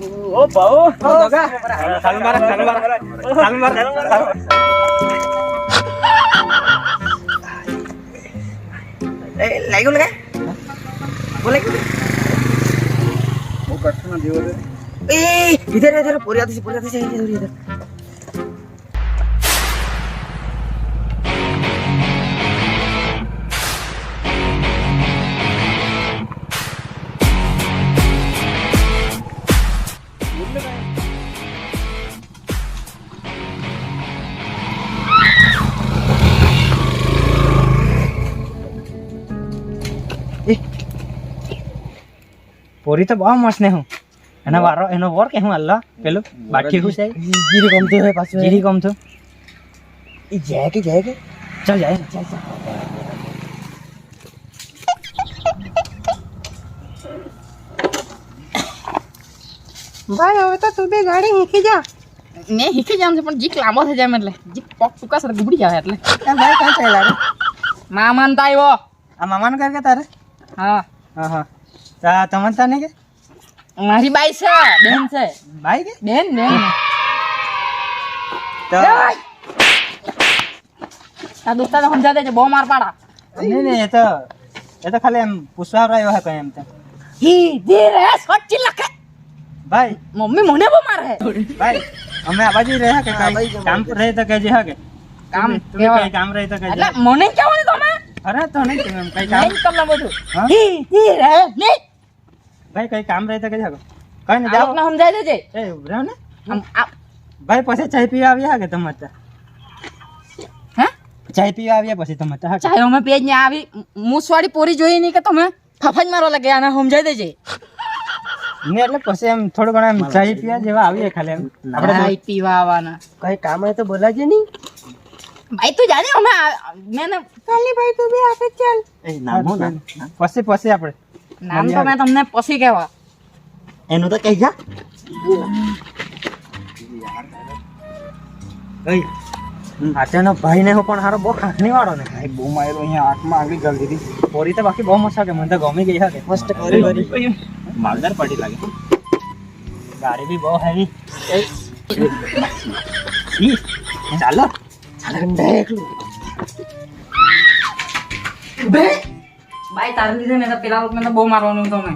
ઓ ભાઉ દોગા ચાલ માર ए लाइगो लगा बोले वो कट ना दियो रे ए इधर पूरी आती से इधर પોરી તો બહુ મસ્ત ને હું એના વારો એનો વર કે હું અલ્લા પેલું બાઠી હું છે जीरी कम तो है पास में જીરી કમ છું ये जाएगा ચાલ જાય ભાઈ હવે તો તું બે ગાડી હીખી જા ને હીખી જામ છે પણ જીક લાંબો થઈ જાય એટલે જીક પગ ટૂંકા સર ગુબડી જાય એટલે भाई कहां चला रे મામાન તો આવ્યો આ મામાને કર કે તારે હા હા તા તમને તાને કે મારી બાઈ છે બેન છે ભાઈ કે બેન તો આ દોસ્તાને સમજા દેજે બહુ માર પાડા નહીં એ તો ખાલી એમ પૂછવા આવ્યો હે કઈ એમ તો હી ધીરે સોચી લખે ભાઈ મમ્મી મને બહુ મારે ભાઈ અમે આ બાજુ રહ્યા કે કઈ કામ રહે તો કહેજે હા કે કામ તમે કઈ કામ રહે તો કહેજે એટલે મને કેવું નહીં તમે અરે તો નહીં એમ કઈ કામ નહીં તમને બધું હા? હી ધીરે નહીં ભાઈ કઈ કામ રહે તો કહેજે હા કઈ ને આ જાઓ લોકોને સમજાઈ દેજે એ ઉભરાવ ને આમ ભાઈ પછી ચાય પીવા આવ્યા કે તમારે ત્યાં? હે ચાય પીવા આવ્યા પછી તમારે ત્યાં? ચાહે અમે પેજ ને આવી મૂસવાળી પોરી જોઈ નહીં કે તમે ફફજ મારો લાગે આને સમજાઈ દેજે ને એટલે પછી એમ થોડું ઘણું એમ ચાય પીવા જેવા આવીએ ખાલી એમ આપણે આપણે પીવા આવવાના कहीं काम है तो बोला जे नहीं ભાઈ તું જાને અમે મેને કાલી ભાઈ તું બી આપે ચાલ ए नाम हो ना પછી આપણે નામ તો મેં તમને પછી કહેવા एनो तो कह जा ઓય આચાનો ભાઈ ને હું પણ હારો બહુ ખાખની વાળો ને भाई बो मारो यहाँ आंख में आगे जल दी પોરી તો બાકી બહુ મસ્ત છે મને તો ગમી ગઈ હા કે मस्त માલદાર પાર્ટી લાગે ગાડી બી બહુ હેવી ચાલો ठंडा है एकलू ભાઈ તારે લીધે ને તો પેલા લોકોને તો બહુ મારવાનું તમે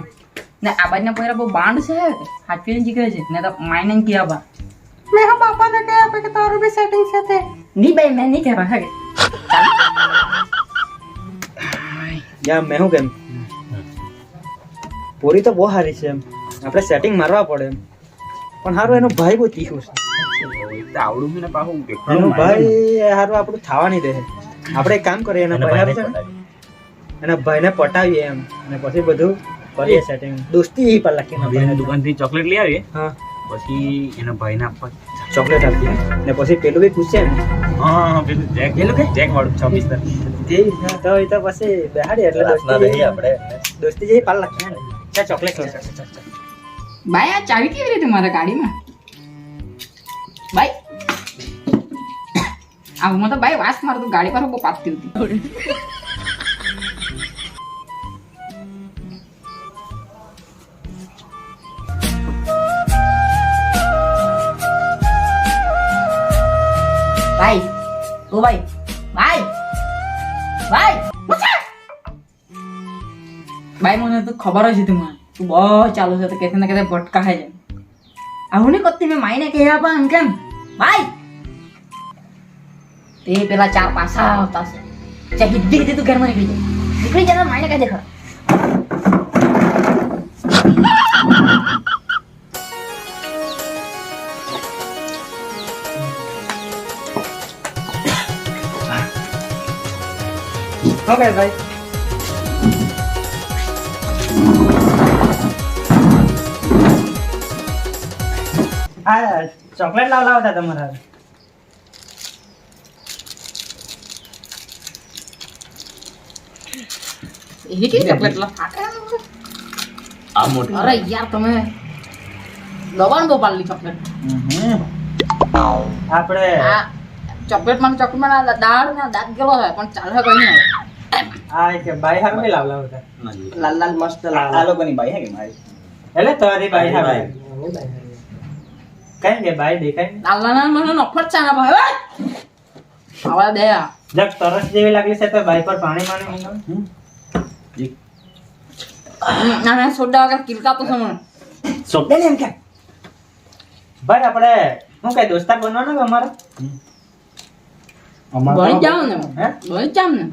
ને આ બાજના પોયરા બહુ બાંડ છે હાથીને જીગરે છે ને તો માઈને કિયા બા મેં હા બાપાને કહ્યા કે તારું બી સેટિંગ છે તે ની ભાઈ મેં નહીં કહેવા હે યાર મેં હું કેમ પોરી તો બહુ સારી છે એમ આપણે સેટિંગ મારવા પડે એમ પણ હારું એનો ભાઈ બહુ તીખું છે आवड़ू में पाहू એનો ભાઈ હારું આપણું થવા નહીં દે આપણે એક કામ કરીએ એના ભાઈ હારું છે ને એના ભાઈને પટાવીએ એમ અને પછી બધું કરીએ સેટિંગ દોસ્તી પર લખીને ભાઈને દુકાન થી ચોકલેટ લઈ આવીએ હા પછી એના ભાઈને આપવા ચોકલેટ આપીએ ને પછી પેલું બી પૂછે ને હા પેલું જેક પેલું કે? જેક વાળું 26 તે તો એ તો પછી બેહાડી એટલે દોસ્તી જેવી પાલ લખીએ ને ચા ચોકલેટ લે ભાઈ આ ચાવી કેવી રીતે મારા ગાડીમાં ભાઈ આવું તો ભાઈ વાસ મારું ગાડી પર બહુ પાકતી હતી ભાઈ ઓ ભાઈ ભાઈ ભાઈ ભાઈ મને તો ખબર જ હતી મને તું બહુ ચાલુ છે તો કેતે ને કેતે ભટકા હે છે આવું ને કત્તી મેં માઈને કહ્યા પણ કેમ ભાઈ તે પેલા ચાર પાસા આવતા છે ચાહે હિદ્દી હિદ્દી તું ઘરમાં નીકળી જા માઈને કહી દે ખરા ઓકે ભાઈ આ ચોકલેટ લાવતા તમારા એવી કેવી ચોકલેટ લો આ મોટી અરે યાર તમે દબાણ બહુ પાડલી ચોકલેટ આપણે આ ચોકલેટમાં દાળ ને દાંત ગયેલો છે પણ ચાલે કઈ નહીં હવે આ કે ભાઈ હારું બી લાવતા लाल लाल मस्त लाल આ લોકોની બાઈ હે કે મારી એટલે તારી ભાઈ હા બહુ બાય હારી. કઈ દે બાય દેખાય ને. દાલાના મને નફરત છે ને ભાઈ ઓય! આવા દે આ. જક તરસ જેવી લાગલી છે તો બાય પર પાણી માને માંગો. ના સોડા વગર કિલકા તો છે મને. સોપડે ને એમ કે ભાઈ આપણે શું કઈ દોસ્તાર બનવાનો કે અમારો બની જાવ ને હે? બની જાવ ને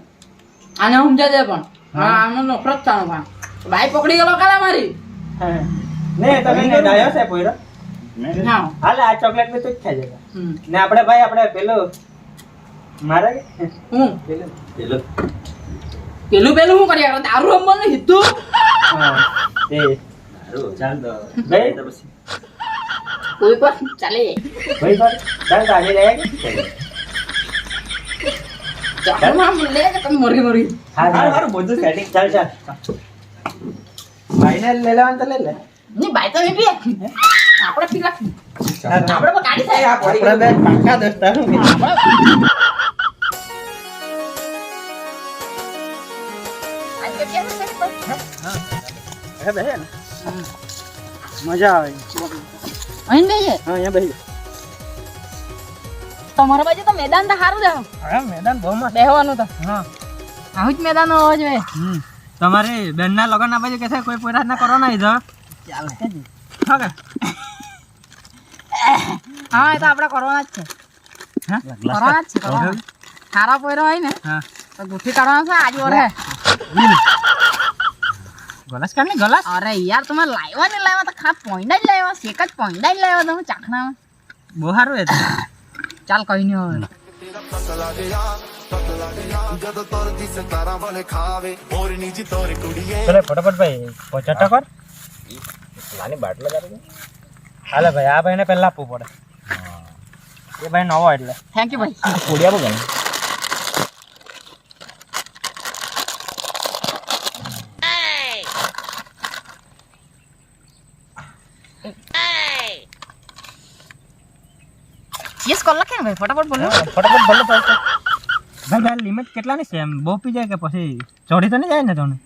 આને સમજા દે પણ હા આનો નફરત છે ને ભાઈ ભાઈ પકડી ગયેલો કાલા મારી હા. ને તમે ને ડાયો છે પોયરો હા હાલે આ ચોકલેટ ને તું જ ખાઈ જતા હમ. ને આપણે ભાઈ આપણે પેલું મારે કે હું પેલું પેલું શું કર્યા કરે? દારૂ રમવાનું હિતું હા તે ચાલ તો ભાઈ તો પછી કોઈ પર ચાલે ભાઈ પર ચાલ તો આજે જાય કે ચાલ માં લે કે તમે મરી હા હારું બધું સેટિંગ ચાલ ચાલ ફાઇનલ લઈ લેવાનું તો લઈ લે ની બાઈ તો નહીં પીએ આપણે પી રાખી આપણે પણ ગાડી થાય આપણે બે પાકા દોસ્તાર હું હે બેહે ને મજા આવે અહીં બેહીએ હા અહીંયા બેહી તમારા બાજુ તો મેદાન તો સારું દેખો હા મેદાન બહુ મસ્ત બેહવાનું તો હા આવું જ મેદાન હોવો જોઈએ તમારે બેનના લગન ના બાજુ કે છે કોઈ પોરાત ના કરો ના ઇધર ચાલે હા કે હા એ તો આપણે કરવાના જ છે હા કરવાના જ છે કરવાના. સારા પોયરો હોય ને હા તો ગુઠી કરવાનો છે આજે ઓરે ગલાસ કાઢ ને ગલાસ અરે યાર તમે લાવ્યા ને લાવ્યા તો ખા પોઈન્ટ જ લાવ્યા શેક જ પોઈન્ટ જ લાવ્યા તમે ચાખણામાં બહુ સારું એ તો ચાલ કઈ નહીં હવે ચલે ફટાફટ ભાઈ પહોંચાટા કર નાની બાટલા જારે હાલે ભાઈ આ ભાઈને પહેલા આપવું પડે એ ભાઈ નવો એટલે થેન્ક યુ ભાઈ કોડિયા બગન ચીઝ કર લખે ને ભાઈ ફટાફટ બોલો ફટાફટ ભલે પહોંચે ભાઈ ભાઈ લિમિટ કેટલાની છે એમ બહુ પી જાય કે પછી ચોડી તો નહીં જાય ને તમને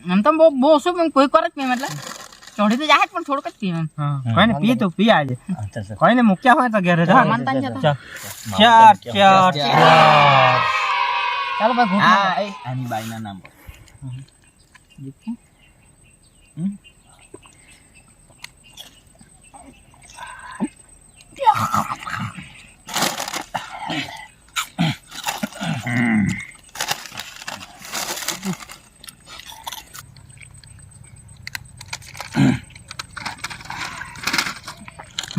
એમ તો બહુ ઓછું પણ કોઈ કરે જ નહીં એટલે ચોડી તો જાય જ પણ થોડુંક જ પીવે એમ હા કોઈ ને પી તું પી આજે ચાલ કોઈ ને મૂક્યા હોય તો ઘરે જા માનતા નહીં જતા. ચાર ચાર ચાર ચાલો ભાઈ ઘૂંટ હા મારો. આની બાઈના નામ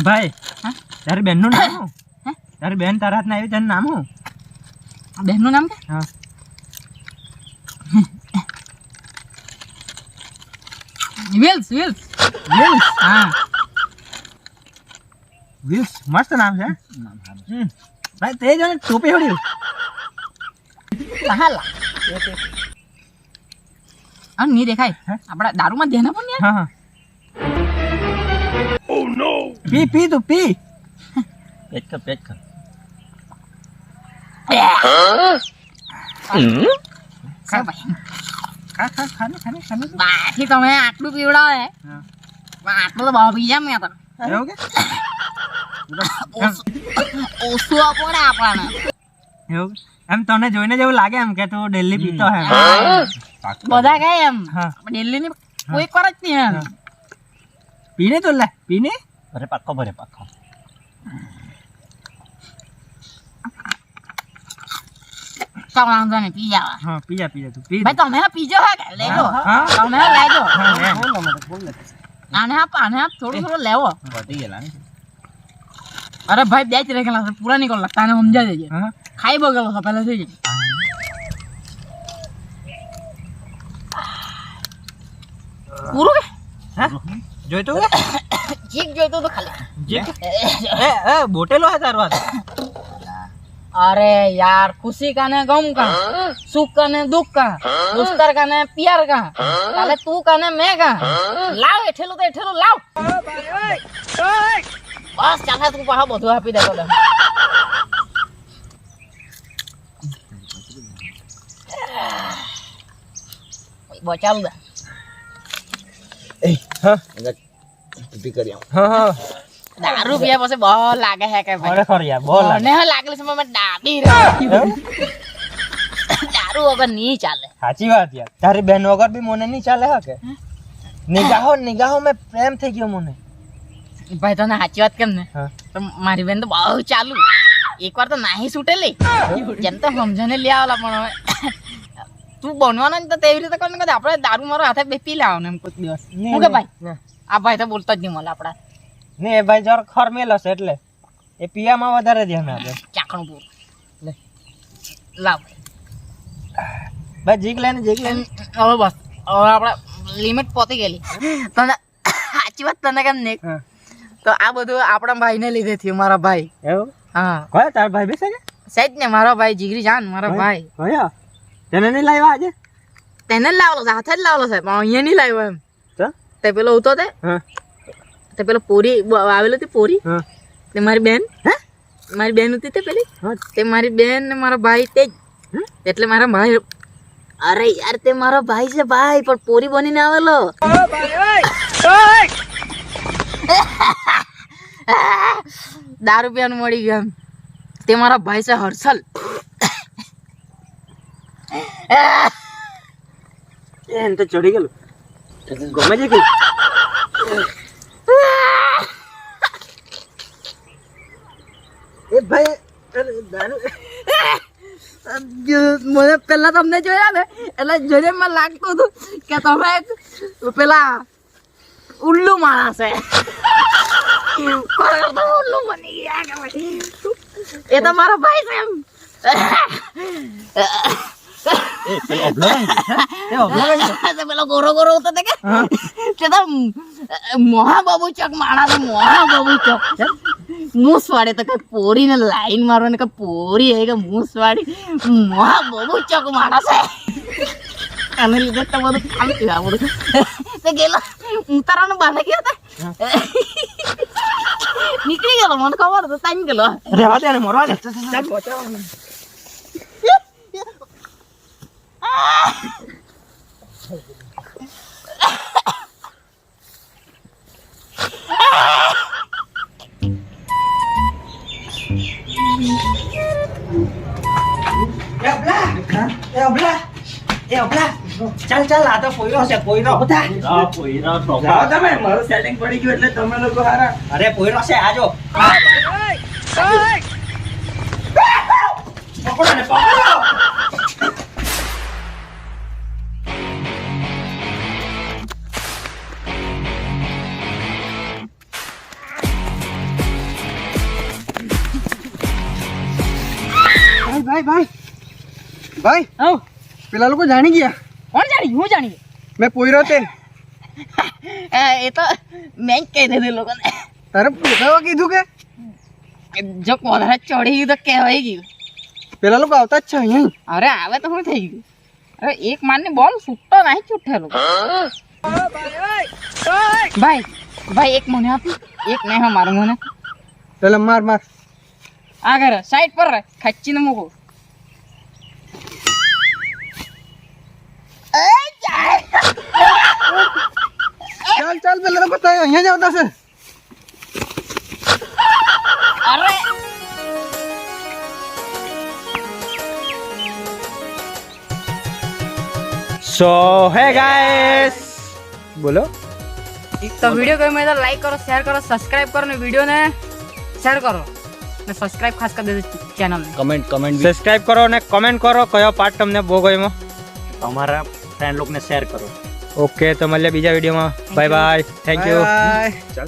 ભાઈ હા? તારી બેન નું નામ શું હે? તારી બેન તારા હાથમાં આવી તેનું નામ શું આ બહેનનું નામ કે હા વિલ્સ વિલ્સ વિલ્સ હા વિલ્સ મસ્ત નામ છે ભાઈ તે જો ને ટોપી હોડ્યું હાલા આ નહીં દેખાય હે? આપણા દારૂમાં ધ્યાન આપો ને યાર હા હા પી પી તું પી પેટ કર ખા ભાઈ ખા ખા ખાને ખાને ખાને બાકી તમે આટલું પીવડાવે હા પણ આટલું તો બહુ પી જાય મેં તો એવું કે ઓછું આપો ને આપણને એવું કે? એમ તને જોઈને જેવું લાગે એમ કે તું ડેલી પીતો હે બધા કહે એમ હા દિલ્હી ની કોઈ કરે જ નહીં એમ પીને તો લે પીને ભરે પાક્કો ચાલ વાંધો નહીં પી જાવ હા પી જા તું પી ભાઈ તમે હા પીજો હે કે લેજો હા. તમે હા લેજો હા લે. આને હા થોડું થોડું લેવો વધી ગયેલા ને અરે ભાઈ બે જ રહી ગયેલા છે પૂરા નહીં કરો લગતા ને સમજાવી દેજે હા ખાઈ બગેલો છે પહેલા થઈ જાય પૂરું કે હા જોઈ તું ચીક જોઈતું તો ખાલી જે એ બોટેલો હે તારો હાથ अरे यार खुशी का ने गम का सुख का ने दुख का दोस्तर का ने प्यार का ताले तू का ने मैं का लाव एठेलो तो एठेलो लाव बस चाहे तू पहा બધું આપી દેતો દે બચાવ દે હા ઊભી કરી આવું. હા હા દારૂ પીયા પછી બહુ લાગે છે કે ભાઈ ખરેખર યાર બહુ લાગે. મને લાગેલું છે મેં ડાબી રહ્યો દારૂ વગર નહીં ચાલે સાચી વાત યાર તારી બેન વગર બી મને નહીં ચાલે હા કે નિગાહો મેં પ્રેમ થઈ ગયો મને. ભાઈ તને સાચી વાત કેમ ને હા તો મારી બેન તો બહુ ચાલુ એકવાર તો નાહી છૂટેલી જેમ તો સમજને લઈ આવેલા પણ હવે તું બનવાનો ને તો તેવી રીતે કરીને કદાચ આપણે દારૂ મારો હાથે બે પી લાવવાનો એમ કોઈ દિવસ હું કે ભાઈ આ ભાઈ તો બોલતો જ નહીં મળે આપડા ને એ ભાઈ જર ખરમેલો છે એટલે એ પિયામાં વધારે ધ્યાન આપે. ચાકણું પૂર લે લાવ ભાઈ જીક લઈને હવે બસ હવે આપણે લિમિટ પહોંચી ગયેલી તને સાચી વાત તને કેમ નહીં હા તો આ બધું આપણા ભાઈને લીધે થયું મારા ભાઈ એવું હા કયો તાર ભાઈ બેસે છે સહેજ ને મારો ભાઈ જીગરી જાન મારા ભાઈ કયો તને નહીં લાવ્યા આજે તેને જ લાવેલો છે હાથે જ લાવેલો છે પણ અહીંયા નહીં લાવ્યો એમ તો તે પેલો ઉતો તે હા તે પેલો પોરી આવેલો હતી પોરી હા તે મારી બેન હે મારી બેન હતી તે પેલી હા તે મારી બેન ને મારો ભાઈ તે જ એટલે મારા ભાઈ અરે યાર તે મારો ભાઈ છે ભાઈ પણ પોરી બનીને આવેલો દારૂ પીવાનું મળી ગયું એમ. તે મારા ભાઈ છે હર્ષલ એને તો ચડી ગયેલું ગમે છે કે એ ભાઈ મને પેલા તમને જોયા ને એટલે જોઈને મને લાગતું હતું કે તમે એક પેલા ઉલ્લુ માણસ છે ઉલ્લુ બની ગયા કે ભાઈ. એ તો મારો ભાઈ છે એમ પેલો ગોરો ગોરો હતો તે કે તે તો મોહા બબુચક માણસ મોહા બબુચક મૂસ વાળે તો કઈ પોરીને લાઈન મારવાની કે પોરી હે કે મૂસ વાળી મોહા બબુચક માણસ હે આને લીધે તો બધું ખાલી પીવા પડું તે ગેલો ઉતારવાનું બાંધે ગયા હતા નીકળી ગયેલો મને ખબર તો તાઈ ગયેલો રહેવા દે ને મરવા દે ચાલ ચાલ આ તો પોઈરો છે પોઈરો આ પોઈરા ટોપા. જાઓ તમે મારું સેટિંગ પડી ગયું એટલે તમે લોકો હારા. અરે પોઈરો છે આજો પકડો ને પકડો ભાઈ ભાઈ ભાઈ ભાઈ હઉ પેલા લોકો જાણી ગયા કોણ જાણી હું જાણી મેં પોઈરો તે એ તો મેં જ કહી દીધું લોકોને તારે પોતાવા કીધું કે જો વધારે ચડી ગયું તો કહેવાય ગયું પેલા લોકો આવતા જ છે અહીંયા અરે આવે તો શું થઈ ગયું અરે એક મારની બોલ છૂટતો નહીં છૂટેલો ભાઈ ભાઈ એક મને આપી એક નહીં હા મારું મને પેલા માર માર આ ઘરે સાઈડ પર રહે ખચ્ચીને મૂકો ચાલ ચાલ પેલા લોકો તો અહીંયા જ આવતા છે અરે સો હે ગાઈસ બોલો તો વિડીયો ગમે તો લાઈક કરો શેર કરો સબસ્ક્રાઇબ કરો ને વિડીયોને શેર કરો ને સબસ્ક્રાઇબ ખાસ કરી દેજો ચેનલને કમેન્ટ સબસ્ક્રાઇબ કરો અને કમેન્ટ કરો કયો પાર્ટ તમને બહુ ગમ્યો તમારા ફ્રેન્ડ લોકોને શેર કરો. ઓકે તો મળીએ બીજા વિડીયોમાં bye bye thank you by